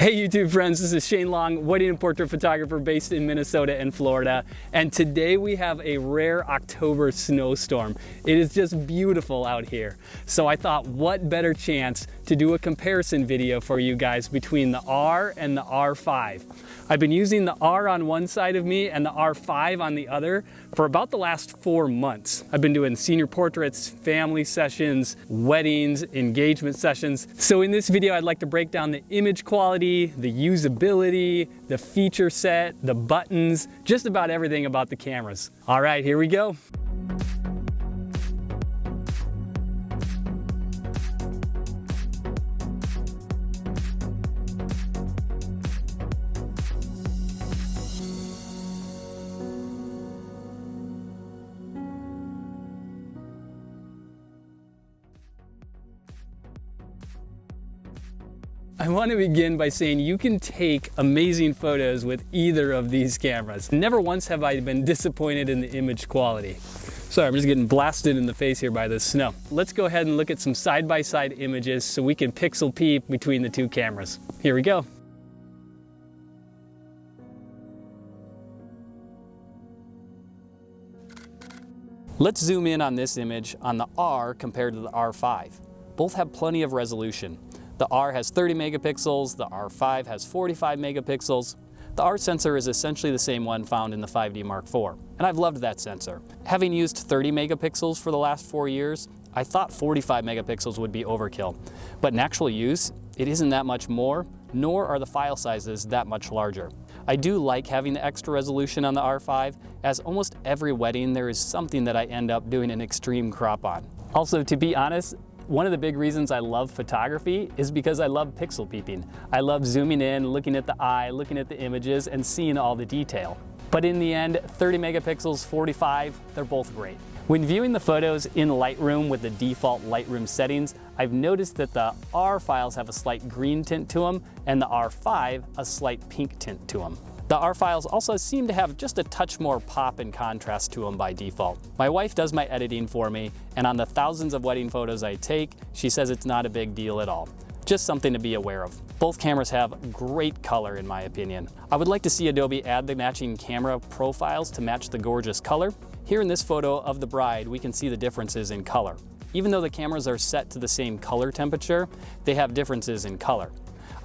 Hey YouTube friends, this is Shane Long, wedding and portrait photographer based in Minnesota and Florida. And today we have a rare October snowstorm. It is just beautiful out here. So I thought, what better chance to do a comparison video for you guys between the R and the R5. I've been using the R on one side of me and the R5 on the other for about the last 4 months. I've been doing senior portraits, family sessions, weddings, engagement sessions. So in this video, I'd like to break down the image quality, the usability, the feature set, the buttons, just about everything about the cameras. All right, here we go. I want to begin by saying you can take amazing photos with either of these cameras. Never once have I been disappointed in the image quality. Sorry, I'm just getting blasted in the face here by this snow. Let's go ahead and look at some side-by-side images so we can pixel peep between the two cameras. Here we go. Let's zoom in on this image on the R compared to the R5. Both have plenty of resolution. The R has 30 megapixels, the R5 has 45 megapixels. The R sensor is essentially the same one found in the 5D Mark IV, and I've loved that sensor. Having used 30 megapixels for the last 4 years, I thought 45 megapixels would be overkill. But in actual use, it isn't that much more, nor are the file sizes that much larger. I do like having the extra resolution on the R5, as almost every wedding there is something that I end up doing an extreme crop on. Also, to be honest, one of the big reasons I love photography is because I love pixel peeping. I love zooming in, looking at the eye, looking at the images, and seeing all the detail. But in the end, 30 megapixels, 45, they're both great. When viewing the photos in Lightroom with the default Lightroom settings, I've noticed that the R files have a slight green tint to them, and the R5 a slight pink tint to them. The R files also seem to have just a touch more pop and contrast to them by default. My wife does my editing for me, and on the thousands of wedding photos I take, she says it's not a big deal at all. Just something to be aware of. Both cameras have great color in my opinion. I would like to see Adobe add the matching camera profiles to match the gorgeous color. Here in this photo of the bride, we can see the differences in color. Even though the cameras are set to the same color temperature, they have differences in color.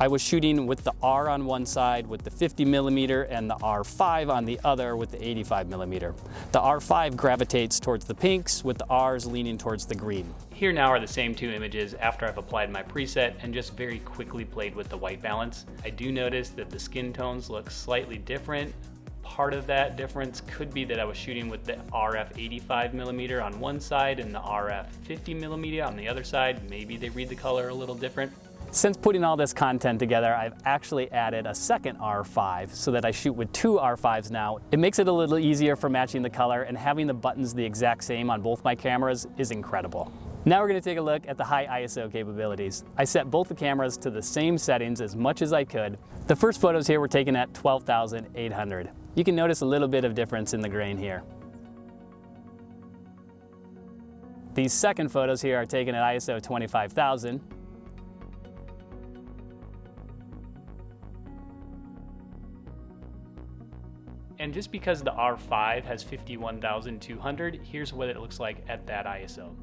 I was shooting with the R on one side with the 50mm and the R5 on the other with the 85mm. The R5 gravitates towards the pinks with the R's leaning towards the green. Here now are the same two images after I've applied my preset and just very quickly played with the white balance. I do notice that the skin tones look slightly different. Part of that difference could be that I was shooting with the RF 85mm on one side and the RF 50mm on the other side. Maybe they read the color a little different. Since putting all this content together, I've actually added a second R5 so that I shoot with two R5s now. It makes it a little easier for matching the color, and having the buttons the exact same on both my cameras is incredible. Now we're going to take a look at the high ISO capabilities. I set both the cameras to the same settings as much as I could. The first photos here were taken at 12,800. You can notice a little bit of difference in the grain here. These second photos here are taken at ISO 25,000. And just because the R5 has 51,200, here's what it looks like at that ISO.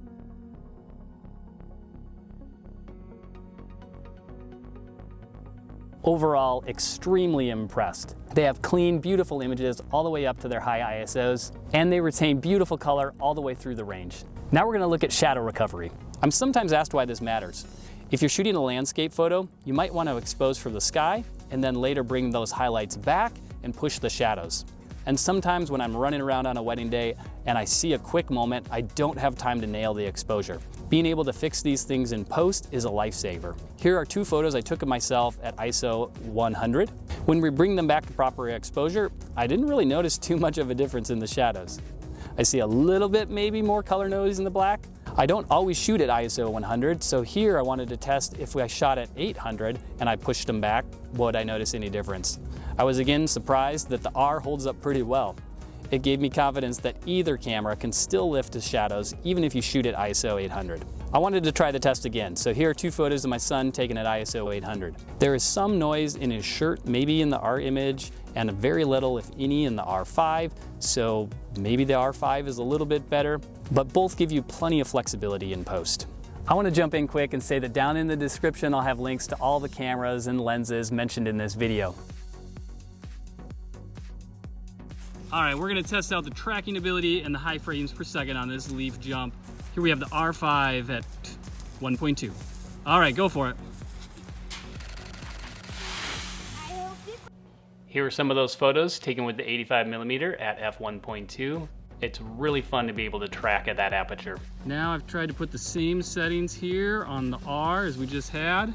Overall, extremely impressed. They have clean, beautiful images all the way up to their high ISOs, and they retain beautiful color all the way through the range. Now we're going to look at shadow recovery. I'm sometimes asked why this matters. If you're shooting a landscape photo, you might want to expose from the sky and then later bring those highlights back and push the shadows. And sometimes when I'm running around on a wedding day and I see a quick moment, I don't have time to nail the exposure. Being able to fix these things in post is a lifesaver. Here are two photos I took of myself at ISO 100. When we bring them back to proper exposure, I didn't really notice too much of a difference in the shadows. I see a little bit maybe more color noise in the black. I don't always shoot at ISO 100, so here I wanted to test if I shot at 800 and I pushed them back, would I notice any difference? I was again surprised that the R holds up pretty well. It gave me confidence that either camera can still lift the shadows even if you shoot at ISO 800. I wanted to try the test again, so here are 2 photos of my son taken at ISO 800. There is some noise in his shirt, maybe in the R image, and very little, if any, in the R5, so maybe the R5 is a little bit better, but both give you plenty of flexibility in post. I want to jump in quick and say that down in the description I'll have links to all the cameras and lenses mentioned in this video. Alright, we're going to test out the tracking ability and the high frames per second on this leaf jump. Here we have the R5 at 1.2. Alright, go for it. Here are some of those photos taken with the 85mm at f1.2. It's really fun to be able to track at that aperture. Now I've tried to put the same settings here on the R as we just had.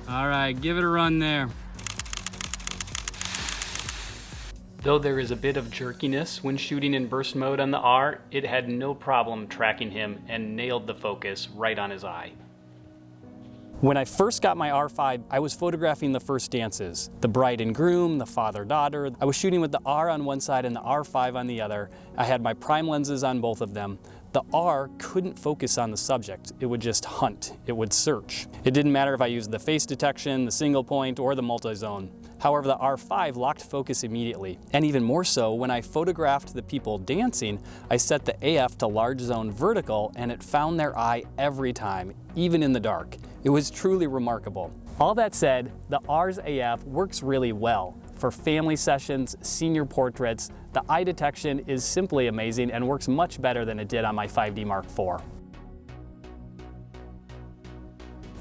Alright, give it a run there. Though there is a bit of jerkiness when shooting in burst mode on the R, it had no problem tracking him and nailed the focus right on his eye. When I first got my R5, I was photographing the first dances, the bride and groom, the father-daughter. I was shooting with the R on one side and the R5 on the other. I had my prime lenses on both of them. The R couldn't focus on the subject. It would just hunt. It would search. It didn't matter if I used the face detection, the single point, or the multi-zone. However, the R5 locked focus immediately. And even more so, when I photographed the people dancing, I set the AF to large zone vertical and it found their eye every time, even in the dark. It was truly remarkable. All that said, the R's AF works really well. For family sessions, senior portraits, the eye detection is simply amazing and works much better than it did on my 5D Mark IV.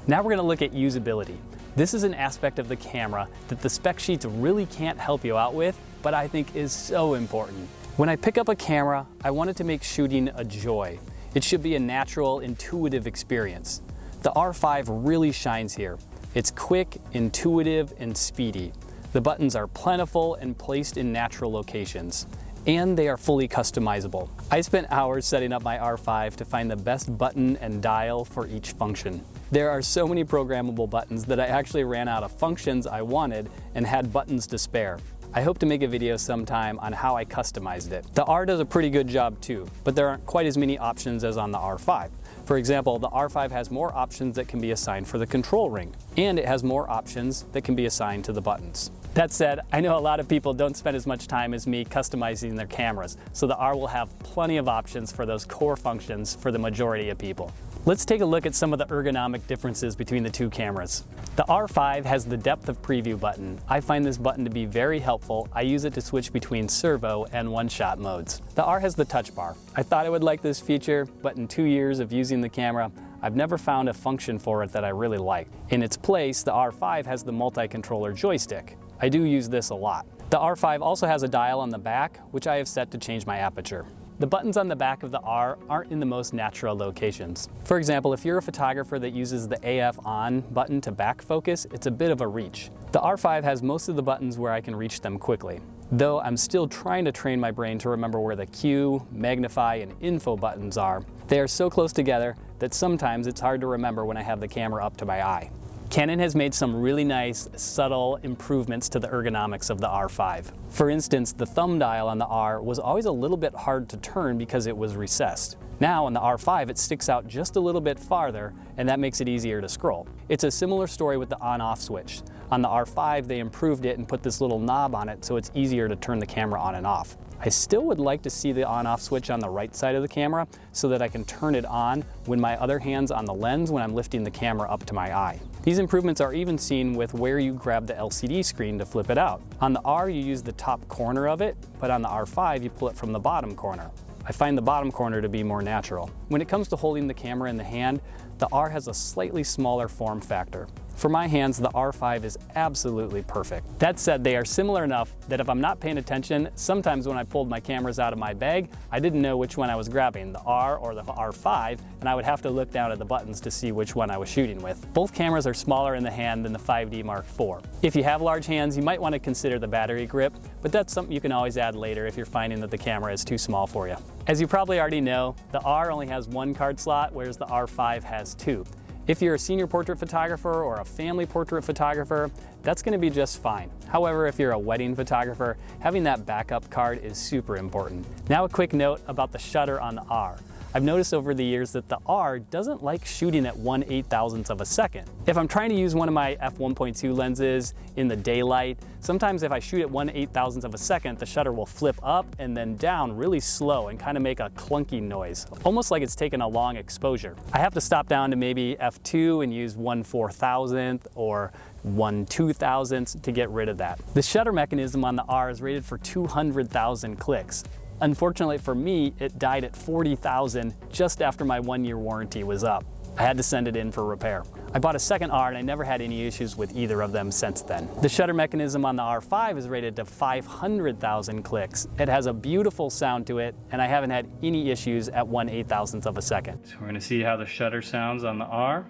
Now we're going to look at usability. This is an aspect of the camera that the spec sheets really can't help you out with, but I think is so important. When I pick up a camera, I want it to make shooting a joy. It should be a natural, intuitive experience. The R5 really shines here. It's quick, intuitive, and speedy. The buttons are plentiful and placed in natural locations, and they are fully customizable. I spent hours setting up my R5 to find the best button and dial for each function. There are so many programmable buttons that I actually ran out of functions I wanted and had buttons to spare. I hope to make a video sometime on how I customized it. The R does a pretty good job too, but there aren't quite as many options as on the R5. For example, the R5 has more options that can be assigned for the control ring, and it has more options that can be assigned to the buttons. That said, I know a lot of people don't spend as much time as me customizing their cameras, so the R will have plenty of options for those core functions for the majority of people. Let's take a look at some of the ergonomic differences between the two cameras. The R5 has the depth of preview button. I find this button to be very helpful. I use it to switch between servo and one-shot modes. The R has the touch bar. I thought I would like this feature, but in 2 years of using the camera, I've never found a function for it that I really like. In its place, the R5 has the multi-controller joystick. I do use this a lot. The R5 also has a dial on the back, which I have set to change my aperture. The buttons on the back of the R aren't in the most natural locations. For example, if you're a photographer that uses the AF on button to back focus, it's a bit of a reach. The R5 has most of the buttons where I can reach them quickly, though I'm still trying to train my brain to remember where the Q, magnify, and info buttons are. They are so close together that sometimes it's hard to remember when I have the camera up to my eye. Canon has made some really nice, subtle improvements to the ergonomics of the R5. For instance, the thumb dial on the R was always a little bit hard to turn because it was recessed. Now on the R5 it sticks out just a little bit farther, and that makes it easier to scroll. It's a similar story with the on-off switch. On the R5 they improved it and put this little knob on it so it's easier to turn the camera on and off. I still would like to see the on-off switch on the right side of the camera so that I can turn it on when my other hand's on the lens when I'm lifting the camera up to my eye. These improvements are even seen with where you grab the LCD screen to flip it out. On the R you use the top corner of it, but on the R5 you pull it from the bottom corner. I find the bottom corner to be more natural. When it comes to holding the camera in the hand, the R has a slightly smaller form factor. For my hands, the R5 is absolutely perfect. That said, they are similar enough that if I'm not paying attention, sometimes when I pulled my cameras out of my bag, I didn't know which one I was grabbing, the R or the R5, and I would have to look down at the buttons to see which one I was shooting with. Both cameras are smaller in the hand than the 5D Mark IV. If you have large hands, you might want to consider the battery grip, but that's something you can always add later if you're finding that the camera is too small for you. As you probably already know, the R only has one card slot, whereas the R5 has two. If you're a senior portrait photographer or a family portrait photographer, that's going to be just fine. However, if you're a wedding photographer, having that backup card is super important. Now a quick note about the shutter on the R. I've noticed over the years that the R doesn't like shooting at 1/8,000th of a second. If I'm trying to use one of my f1.2 lenses in the daylight, sometimes if I shoot at 1/8,000th of a second, the shutter will flip up and then down really slow and kind of make a clunky noise, almost like it's taken a long exposure. I have to stop down to maybe f2 and use 1/4000th or 1/2000th to get rid of that. The shutter mechanism on the R is rated for 200,000 clicks. Unfortunately for me, it died at 40,000 just after my 1-year warranty was up. I had to send it in for repair. I bought a second R and I never had any issues with either of them since then. The shutter mechanism on the R5 is rated to 500,000 clicks. It has a beautiful sound to it and I haven't had any issues at 1/8,000th of a second. So we're going to see how the shutter sounds on the R.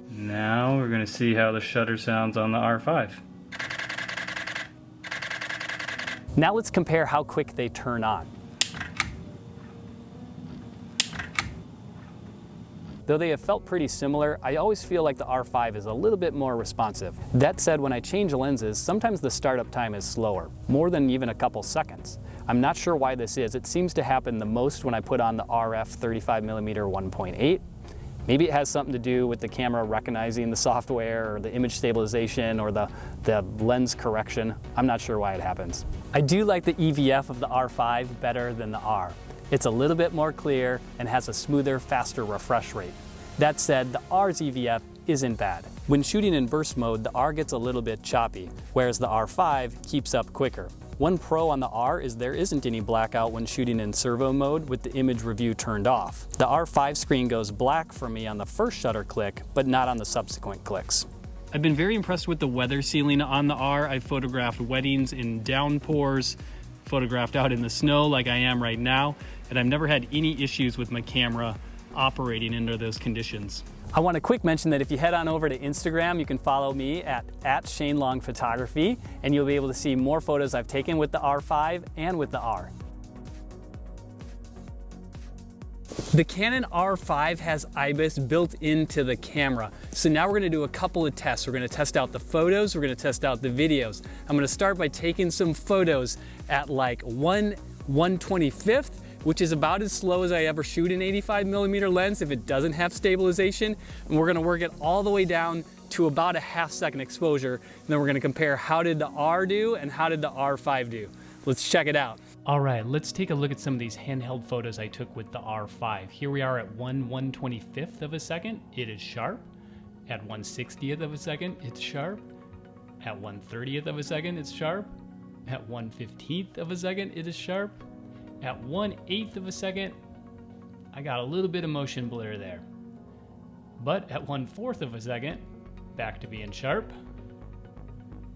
Now we're going to see how the shutter sounds on the R5. Now let's compare how quick they turn on. Though they have felt pretty similar, I always feel like the R5 is a little bit more responsive. That said, when I change lenses, sometimes the startup time is slower, more than even a couple seconds. I'm not sure why this is. It seems to happen the most when I put on the RF 35mm 1.8. Maybe it has something to do with the camera recognizing the software or the image stabilization or the lens correction. I'm not sure why it happens. I do like the EVF of the R5 better than the R. It's a little bit more clear and has a smoother, faster refresh rate. That said, the R's EVF isn't bad. When shooting in burst mode, the R gets a little bit choppy, whereas the R5 keeps up quicker. One pro on the R is there isn't any blackout when shooting in servo mode with the image review turned off. The R5 screen goes black for me on the first shutter click, but not on the subsequent clicks. I've been very impressed with the weather sealing on the R. I've photographed weddings in downpours, photographed out in the snow like I am right now, and I've never had any issues with my camera operating under those conditions. I want to quick mention that if you head on over to Instagram, you can follow me at Shane Long Photography, and you'll be able to see more photos I've taken with the R5 and with the R. The Canon R5 has IBIS built into the camera. So now we're going to do a couple of tests. We're going to test out the photos, we're going to test out the videos. I'm going to start by taking some photos at like 1/125th, which is about as slow as I ever shoot an 85mm lens if it doesn't have stabilization. And we're gonna work it all the way down to about a half-second exposure. And then we're gonna compare how did the R do and how did the R5 do. Let's check it out. All right, let's take a look at some of these handheld photos I took with the R5. Here we are at 1/125th of a second, it is sharp. At 1/60th of a second, it's sharp. At 1/30th of a second, it's sharp. At 1/15th of a second, it is sharp. At 1/8th of a second, I got a little bit of motion blur there. But at 1/4 of a second, back to being sharp.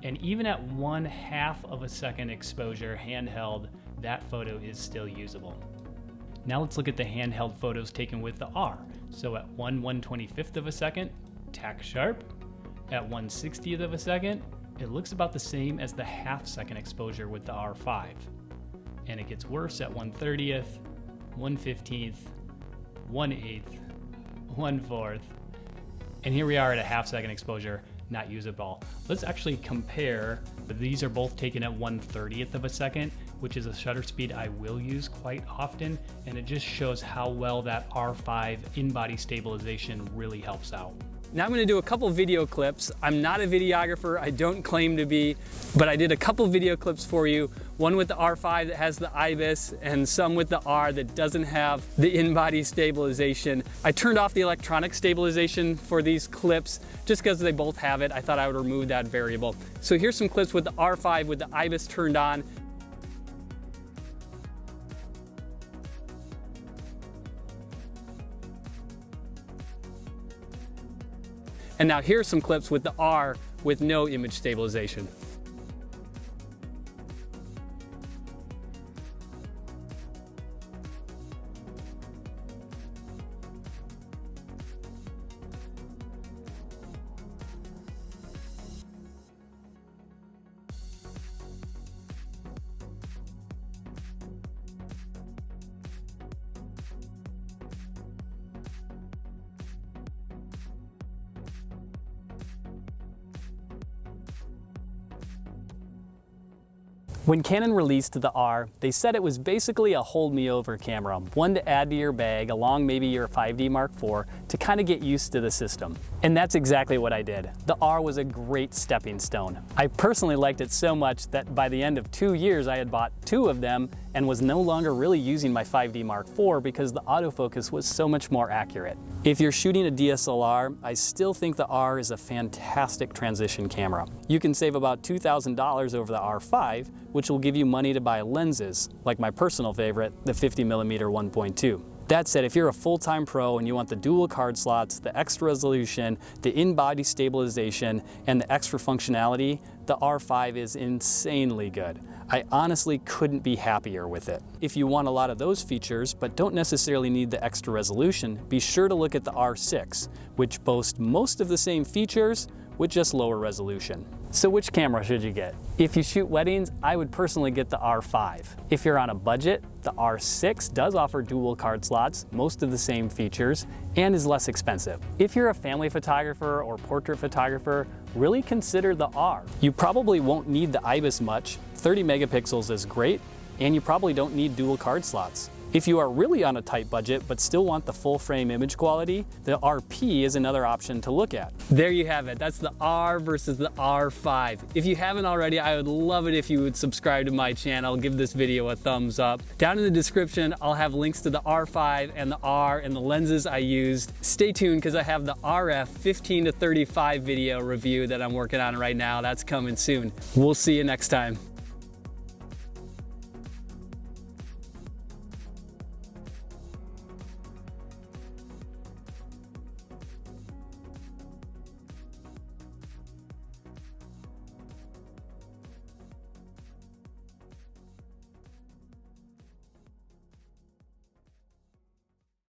And even at 1/2 of a second exposure handheld, that photo is still usable. Now let's look at the handheld photos taken with the R. So at 1/125th of a second, tack sharp. At 1/60th of a second, it looks about the same as the half-second exposure with the R5. And it gets worse at 1/30th, 1/15th, 1/8th, 1/4th, and here we are at a half-second exposure, not usable. Let's actually compare, but these are both taken at 1/30th of a second, which is a shutter speed I will use quite often, and it just shows how well that R5 in-body stabilization really helps out. Now I'm going to do a couple video clips. I'm not a videographer, I don't claim to be, but I did a couple video clips for you. One with the R5 that has the IBIS and some with the R that doesn't have the in-body stabilization. I turned off the electronic stabilization for these clips just because they both have it. I thought I would remove that variable. So here's some clips with the R5 with the IBIS turned on. And now here's some clips with the R with no image stabilization. When Canon released the R, they said it was basically a hold me over camera, one to add to your bag along maybe your 5D Mark IV to kind of get used to the system. And that's exactly what I did. The R was a great stepping stone. I personally liked it so much that by the end of 2 years I had bought 2 of them and was no longer really using my 5D Mark IV because the autofocus was so much more accurate. If you're shooting a DSLR, I still think the R is a fantastic transition camera. You can save about $2,000 over the R5, which will give you money to buy lenses, like my personal favorite, the 50mm 1.2. That said, if you're a full-time pro and you want the dual card slots, the extra resolution, the in-body stabilization, and the extra functionality, the R5 is insanely good. I honestly couldn't be happier with it. If you want a lot of those features, but don't necessarily need the extra resolution, be sure to look at the R6, which boasts most of the same features with just lower resolution. So which camera should you get? If you shoot weddings, I would personally get the R5. If you're on a budget, the R6 does offer dual card slots, most of the same features, and is less expensive. If you're a family photographer or portrait photographer, really consider the R. You probably won't need the IBIS much, 30 megapixels is great, and you probably don't need dual card slots. If you are really on a tight budget but still want the full frame image quality, the RP is another option to look at. There you have it. That's the R versus the R5. If you haven't already, I would love it if you would subscribe to my channel, give this video a thumbs up. Down in the description, I'll have links to the R5 and the R and the lenses I used. Stay tuned because I have the RF 15 to 35 video review that I'm working on right now. That's coming soon. We'll see you next time.